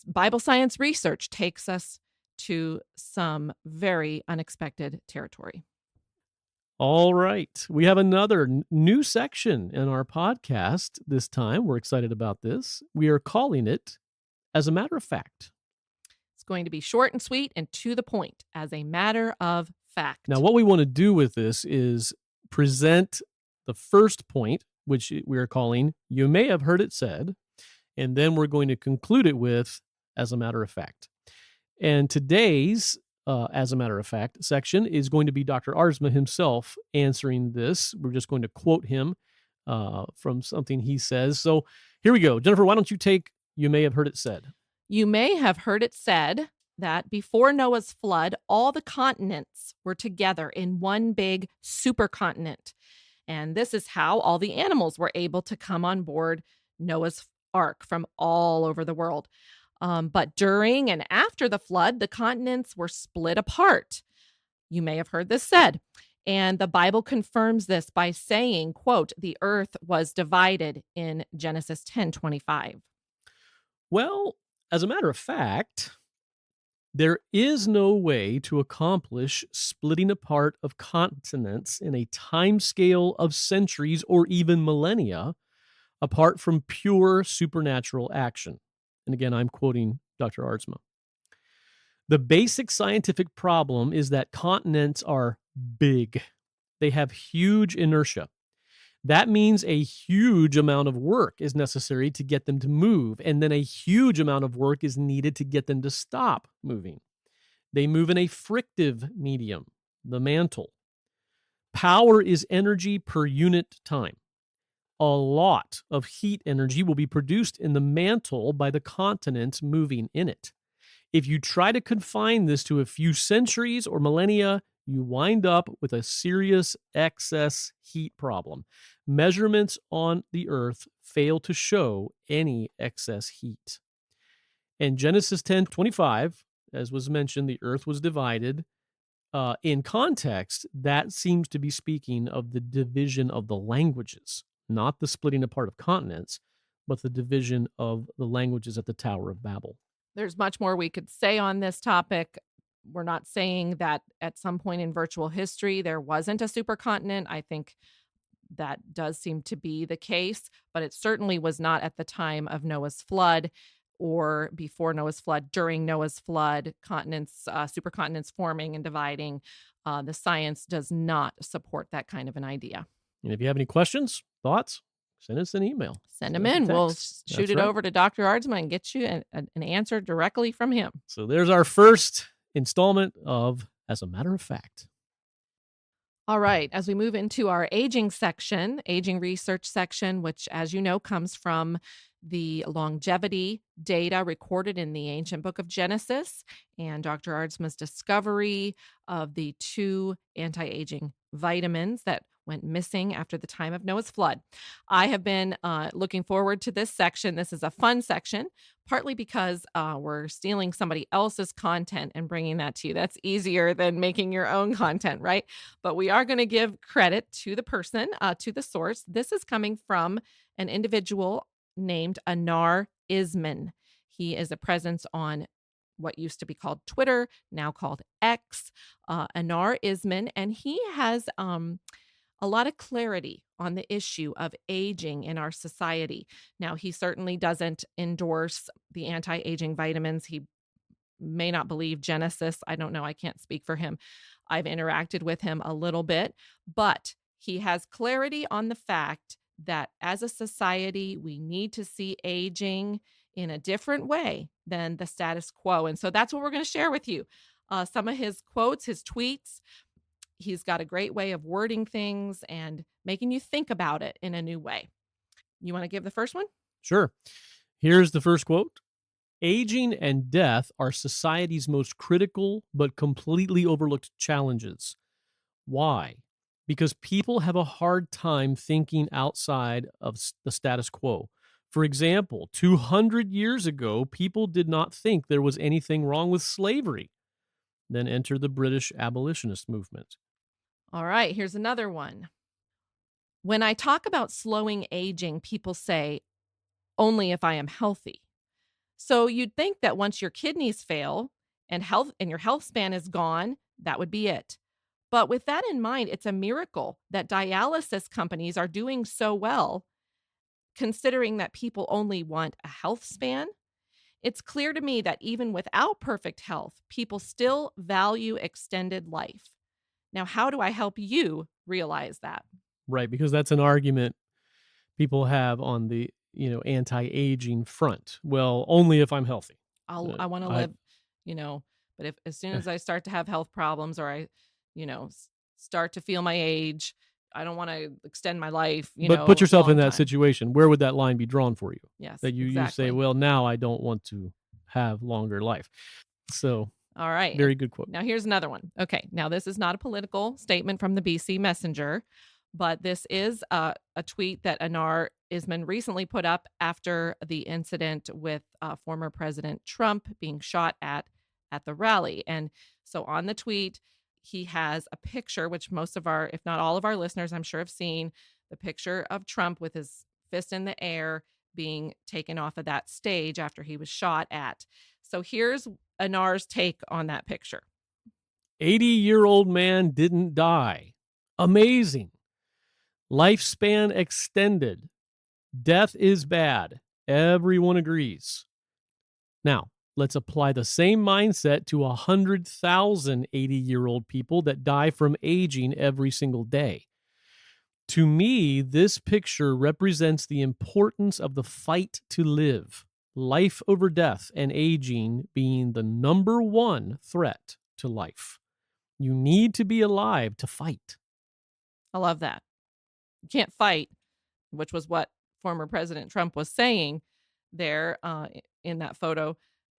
Bible science research takes us to some very unexpected territory. All right. We have another new section in our podcast this time. We're excited about this. We are calling it As a Matter of Fact. It's going to be short and sweet and to the point, as a matter of fact. Now, what we want to do with this is present the first point, which we are calling You May Have Heard It Said, and then we're going to conclude it with As a Matter of Fact. And today's As a Matter of Fact section is going to be Dr. Aardsma himself answering this. We're just going to quote him from something he says. So here we go. Jennifer, why don't you take You May Have Heard It Said? You may have heard it said that before Noah's flood, all the continents were together in one big supercontinent. And this is how all the animals were able to come on board Noah's Ark from all over the world. But during and after the flood, the continents were split apart. You may have heard this said. And the Bible confirms this by saying, quote, the earth was divided in Genesis 10:25. Well, as a matter of fact, there is no way to accomplish splitting apart of continents in a timescale of centuries or even millennia apart from pure supernatural action. And again, I'm quoting Dr. Aardsma. The basic scientific problem is that continents are big. They have huge inertia. That means a huge amount of work is necessary to get them to move, and then a huge amount of work is needed to get them to stop moving. They move in a frictive medium, the mantle. Power is energy per unit time. A lot of heat energy will be produced in the mantle by the continents moving in it. If you try to confine this to a few centuries or millennia, you wind up with a serious excess heat problem. Measurements on the earth fail to show any excess heat. In Genesis 10:25, as was mentioned, the earth was divided. In context, that seems to be speaking of the division of the languages, not the splitting apart of continents, but the division of the languages at the Tower of Babel. There's much more we could say on this topic. We're not saying that at some point in virtual history there wasn't a supercontinent. I think that does seem to be the case, but it certainly was not at the time of Noah's flood or before Noah's flood. During Noah's flood, continents, supercontinents forming and dividing. The science does not support that kind of an idea. And if you have any questions, thoughts, send us an email. Send them in. We'll shoot it over to Dr. Aardsma and get you an answer directly from him. So there's our first installment of As a Matter of Fact. All right. As we move into our aging section, aging research section, which, as you know, comes from the longevity data recorded in the ancient book of Genesis and Dr. Aardsma's discovery of the 2 anti-aging vitamins that went missing after the time of Noah's flood. I have been looking forward to this section. This is a fun section, partly because we're stealing somebody else's content and bringing that to you. That's easier than making your own content, right? But we are going to give credit to the person, to the source. This is coming from an individual named Aardsma. He is a presence on what used to be called Twitter, now called X, Aardsma, and he has a lot of clarity on the issue of aging in our society. Now, he certainly doesn't endorse the anti-aging vitamins. He may not believe Genesis. I don't know. I can't speak for him. I've interacted with him a little bit, but he has clarity on the fact that as a society, we need to see aging in a different way than the status quo. And so that's what we're going to share with you. Some of his quotes, his tweets. He's got a great way of wording things and making you think about it in a new way. You want to give the first one? Sure. Here's the first quote. Aging and death are society's most critical but completely overlooked challenges. Why? Because people have a hard time thinking outside of the status quo. For example, 200 years ago, people did not think there was anything wrong with slavery. Then enter the British abolitionist movement. All right, here's another one. When I talk about slowing aging, people say, only if I am healthy. So you'd think that once your kidneys fail and your health span is gone, that would be it. But with that in mind, it's a miracle that dialysis companies are doing so well, considering that people only want a health span. It's clear to me that even without perfect health, people still value extended life. Now, how do I help you realize that? Right, because that's an argument people have on the anti-aging front. Well, only if I'm healthy. I want to live, but if as soon as I start to have health problems or I, start to feel my age, I don't want to extend my life. But put yourself in that time. situation. Where would that line be drawn for you? Yes, that you exactly. say, well, now I don't want to have longer life. So, all right, very good quote. Now here's another one. Okay, now this is not a political statement from the BC Messenger, but this is a tweet that Aardsma recently put up after the incident with former President Trump being shot at the rally. And so on the tweet, he has a picture, which most of our, if not all of our listeners, I'm sure have seen, the picture of Trump with his fist in the air being taken off of that stage after he was shot at. So here's Anar's take on that picture. 80-year-old man didn't die. Amazing. Lifespan extended. Death is bad. Everyone agrees. Now, let's apply the same mindset to 100,000 80-year-old people that die from aging every single day. To me, this picture represents the importance of the fight to live, life over death, and aging being the number one threat to life. You need to be alive to fight. I love that. You can't fight, which was what former President Trump was saying there in that photo.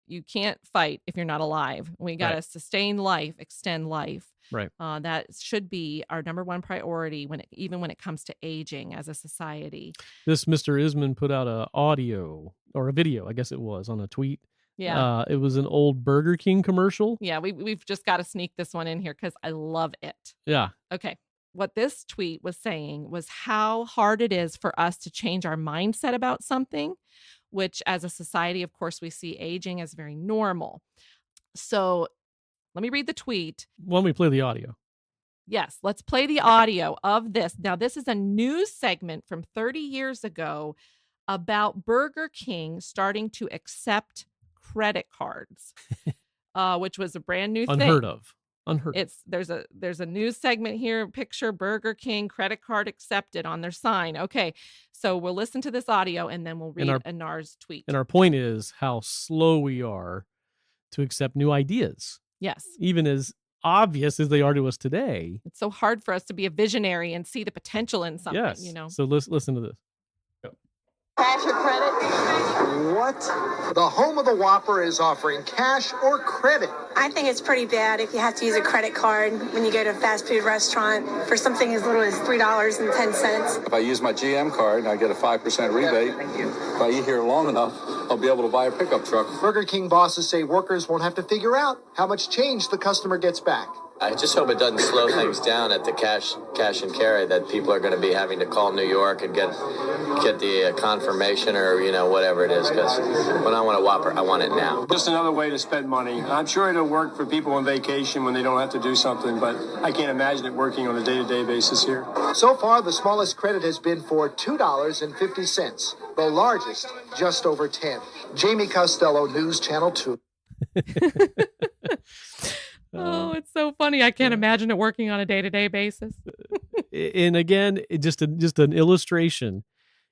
You can't fight if you're not alive. We got to sustain life, extend life. Right. That should be our number one priority even when it comes to aging as a society. This Mr. Isman put out a audio or a video, I guess it was, on a tweet. Yeah. It was an old Burger King commercial. Yeah, we've just got to sneak this one in here because I love it. Yeah. Okay. What this tweet was saying was how hard it is for us to change our mindset about something, which as a society, of course, we see aging as very normal. So let me read the tweet. Why don't we play the audio? Yes, let's play the audio of this. Now, this is a news segment from 30 years ago about Burger King starting to accept credit cards, which was a brand new thing. Unheard of. There's a news segment here, picture Burger King credit card accepted on their sign. Okay, so we'll listen to this audio and then we'll read Anar's tweet. And our point is how slow we are to accept new ideas. Yes. Even as obvious as they are to us today. It's so hard for us to be a visionary and see the potential in something, Yes. So let's listen to this. Cash or credit? What? The home of the Whopper is offering cash or credit. I think it's pretty bad if you have to use a credit card when you go to a fast food restaurant for something as little as $3.10. If I use my GM card and I get a 5% rebate, if I eat here long enough, I'll be able to buy a pickup truck. Burger King bosses say workers won't have to figure out how much change the customer gets back. I just hope it doesn't slow things down at the cash and carry, that people are going to be having to call New York and get the confirmation or, whatever it is. Because when I want a Whopper, I want it now. Just another way to spend money. I'm sure it'll work for people on vacation when they don't have to do something, but I can't imagine it working on a day-to-day basis here. So far, the smallest credit has been for $2.50. The largest, just over 10. Jamie Costello, News Channel 2. Oh, it's so funny. I can't imagine it working on a day-to-day basis. And again, just an illustration.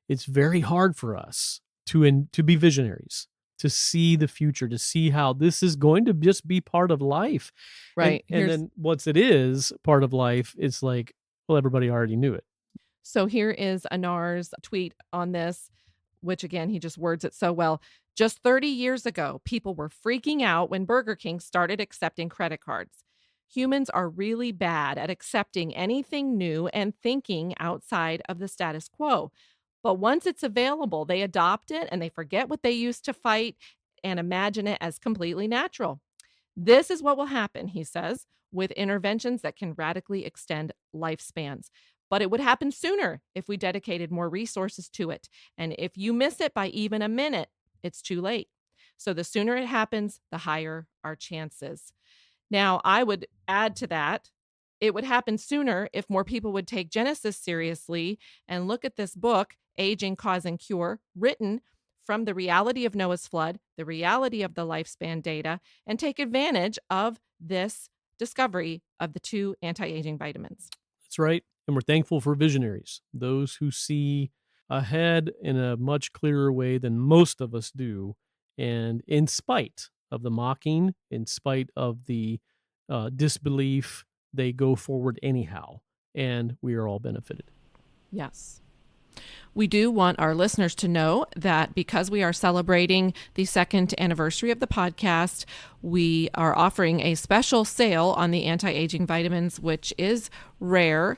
It's very hard for us to be visionaries, to see the future, to see how this is going to just be part of life. Right. And then once it is part of life, it's like, well, everybody already knew it. So here is Anar's tweet on this, which again, he just words it so well. Just 30 years ago, people were freaking out when Burger King started accepting credit cards. Humans are really bad at accepting anything new and thinking outside of the status quo. But once it's available, they adopt it and they forget what they used to fight and imagine it as completely natural. This is what will happen, he says, with interventions that can radically extend lifespans. But it would happen sooner if we dedicated more resources to it. And if you miss it by even a minute, it's too late. So the sooner it happens, the higher our chances. Now, I would add to that, it would happen sooner if more people would take Genesis seriously and look at this book, Aging, Cause, and Cure, written from the reality of Noah's flood, the reality of the lifespan data, and take advantage of this discovery of the 2 anti-aging vitamins. That's right. And we're thankful for visionaries, those who see ahead in a much clearer way than most of us do. And in spite of the mocking, in spite of the disbelief, they go forward anyhow. And we are all benefited. Yes. We do want our listeners to know that because we are celebrating the 2nd anniversary of the podcast, we are offering a special sale on the anti-aging vitamins, which is rare.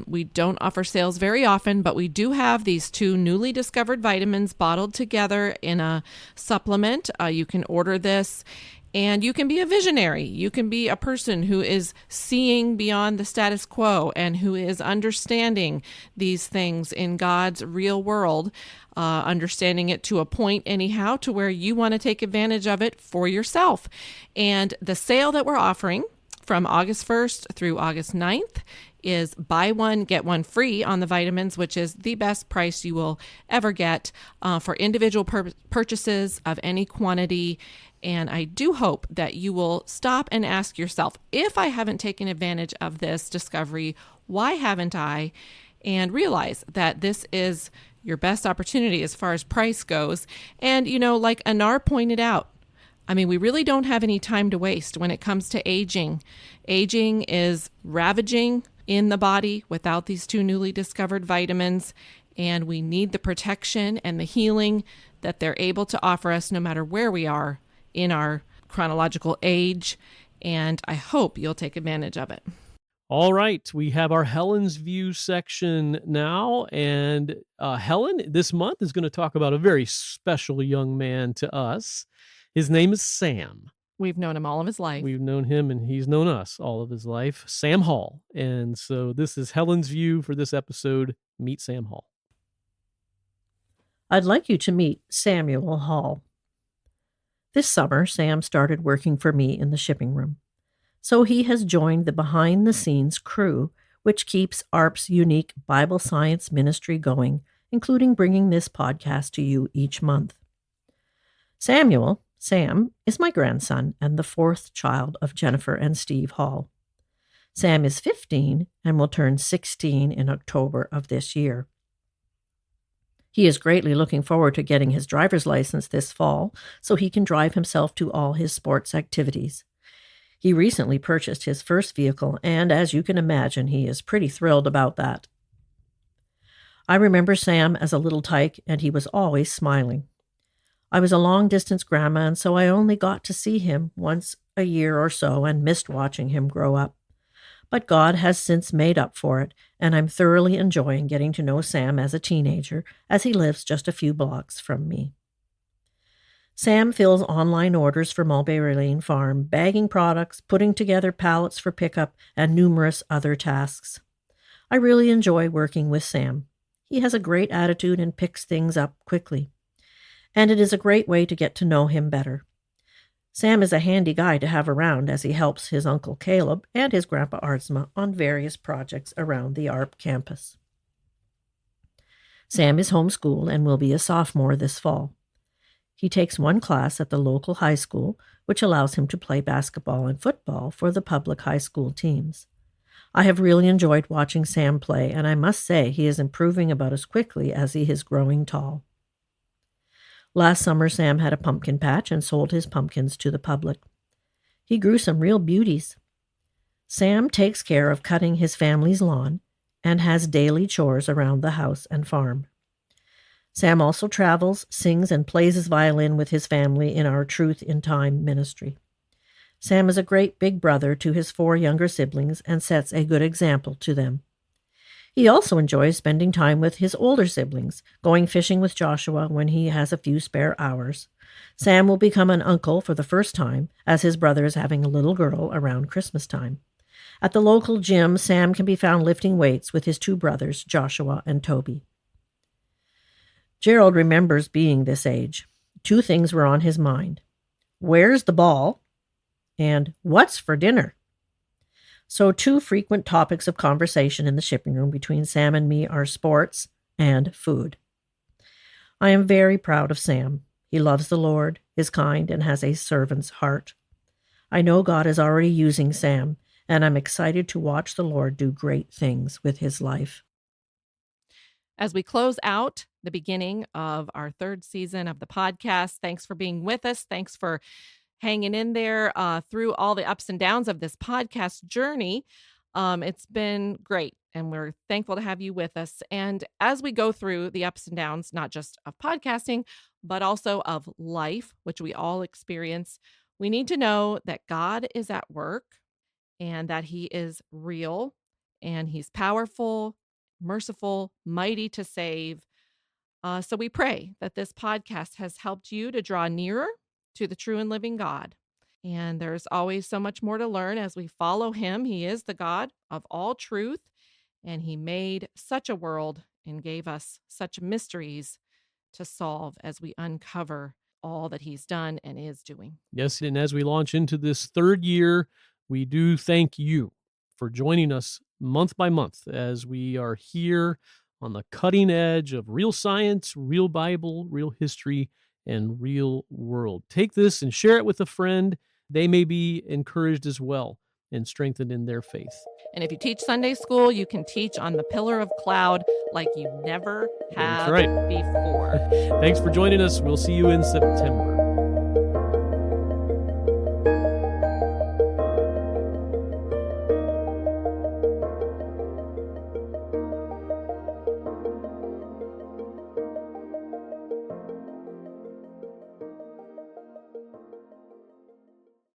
We don't offer sales very often, but we do have these 2 newly discovered vitamins bottled together in a supplement. You can order this. And you can be a visionary. You can be a person who is seeing beyond the status quo and who is understanding these things in God's real world, understanding it to a point anyhow to where you want to take advantage of it for yourself. And the sale that we're offering from August 1st through August 9th is buy one, get one free on the vitamins, which is the best price you will ever get for individual purchases of any quantity. And I do hope that you will stop and ask yourself, if I haven't taken advantage of this discovery, why haven't I? And realize that this is your best opportunity as far as price goes. And, like Anar pointed out, I mean, we really don't have any time to waste when it comes to aging. Aging is ravaging in the body without these 2 newly discovered vitamins. And we need the protection and the healing that they're able to offer us no matter where we are in our chronological age, and I hope you'll take advantage of it. All right, we have our Helen's View section now, and Helen this month is going to talk about a very special young man to us. His name is Sam. We've known him all of his life. We've known him, and he's known us all of his life. Sam Hall. And so this is Helen's View for this episode. Meet Sam Hall. I'd like you to meet Samuel Hall. This summer, Sam started working for me in the shipping room. So he has joined the behind-the-scenes crew, which keeps ARP's unique Bible science ministry going, including bringing this podcast to you each month. Sam, is my grandson and the 4th child of Jennifer and Steve Hall. Sam is 15 and will turn 16 in October of this year. He is greatly looking forward to getting his driver's license this fall so he can drive himself to all his sports activities. He recently purchased his first vehicle, and as you can imagine, he is pretty thrilled about that. I remember Sam as a little tyke, and he was always smiling. I was a long-distance grandma, and so I only got to see him once a year or so and missed watching him grow up. But God has since made up for it, and I'm thoroughly enjoying getting to know Sam as a teenager, as he lives just a few blocks from me. Sam fills online orders for Mulberry Lane Farm, bagging products, putting together pallets for pickup, and numerous other tasks. I really enjoy working with Sam. He has a great attitude and picks things up quickly. And it is a great way to get to know him better. Sam is a handy guy to have around as he helps his Uncle Caleb and his Grandpa Aardsma on various projects around the ARP campus. Sam is homeschooled and will be a sophomore this fall. He takes one class at the local high school, which allows him to play basketball and football for the public high school teams. I have really enjoyed watching Sam play, and I must say he is improving about as quickly as he is growing tall. Last summer, Sam had a pumpkin patch and sold his pumpkins to the public. He grew some real beauties. Sam takes care of cutting his family's lawn and has daily chores around the house and farm. Sam also travels, sings, and plays his violin with his family in our Truth in Time ministry. Sam is a great big brother to his 4 younger siblings and sets a good example to them. He also enjoys spending time with his older siblings, going fishing with Joshua when he has a few spare hours. Sam will become an uncle for the first time, as his brother is having a little girl around Christmas time. At the local gym, Sam can be found lifting weights with his 2 brothers, Joshua and Toby. Gerald remembers being this age. 2 things were on his mind. Where's the ball? And what's for dinner? So 2 frequent topics of conversation in the shipping room between Sam and me are sports and food. I am very proud of Sam. He loves the Lord, is kind, and has a servant's heart. I know God is already using Sam, and I'm excited to watch the Lord do great things with his life. As we close out the beginning of our 3rd season of the podcast, thanks for being with us. Thanks for hanging in there through all the ups and downs of this podcast journey. It's been great, and we're thankful to have you with us. And as we go through the ups and downs, not just of podcasting, but also of life, which we all experience, we need to know that God is at work and that he is real and he's powerful, merciful, mighty to save. So we pray that this podcast has helped you to draw nearer to the true and living God. And there's always so much more to learn as we follow him. He is the God of all truth, and he made such a world and gave us such mysteries to solve as we uncover all that he's done and is doing. Yes, and as we launch into this 3rd year, we do thank you for joining us month by month as we are here on the cutting edge of real science, real Bible, real history, and real world. Take this and share it with a friend. They may be encouraged as well and strengthened in their faith. And if you teach Sunday school, you can teach on the pillar of cloud like you never have That's right. before. Thanks for joining us. We'll see you in September.